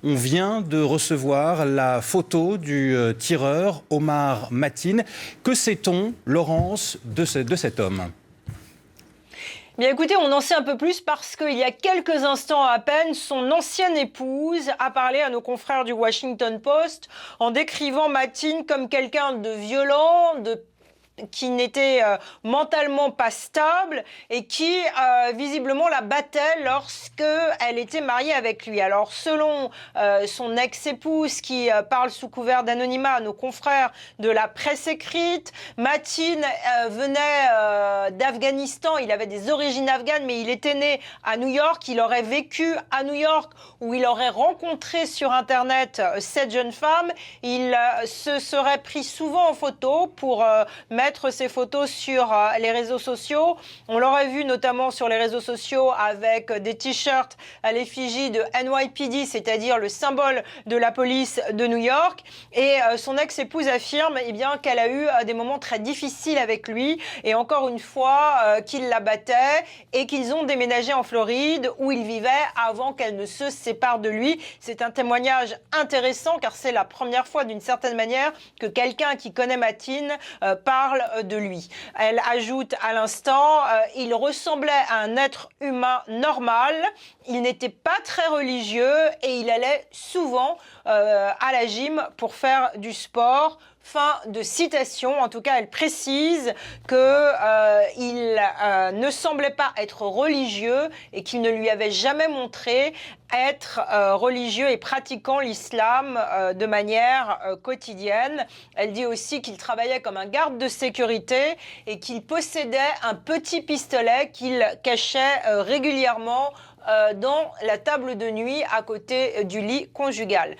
On vient de recevoir la photo du tireur Omar Mateen. Que sait-on, Laurence, de cet homme ? Bien écoutez, on en sait un peu plus parce qu'il y a quelques instants à peine, son ancienne épouse a parlé à nos confrères du Washington Post en décrivant Mateen comme quelqu'un de violent, qui n'était mentalement pas stable et qui visiblement la battait lorsqu'elle était mariée avec lui. Alors selon son ex-épouse qui parle sous couvert d'anonymat à nos confrères de la presse écrite, Mateen venait d'Afghanistan, il avait des origines afghanes mais il était né à New York, il aurait vécu à New York où il aurait rencontré sur internet cette jeune femme, il se serait pris souvent en photo pour mettre ses photos sur les réseaux sociaux. On l'aurait vu notamment sur les réseaux sociaux avec des t-shirts à l'effigie de NYPD, c'est-à-dire le symbole de la police de New York. Et son ex-épouse affirme bien qu'elle a eu des moments très difficiles avec lui et encore une fois qu'il la battait et qu'ils ont déménagé en Floride où il vivait avant qu'elle ne se sépare de lui. C'est un témoignage intéressant car c'est la première fois d'une certaine manière que quelqu'un qui connaît Mateen parle de lui. Elle ajoute à l'instant, il ressemblait à un être humain normal, il n'était pas très religieux et il allait souvent à la gym pour faire du sport. Fin de citation. En tout cas, elle précise qu'il ne semblait pas être religieux et qu'il ne lui avait jamais montré être religieux et pratiquant l'islam de manière quotidienne. Elle dit aussi qu'il travaillait comme un garde de sécurité et qu'il possédait un petit pistolet qu'il cachait régulièrement dans la table de nuit à côté du lit conjugal.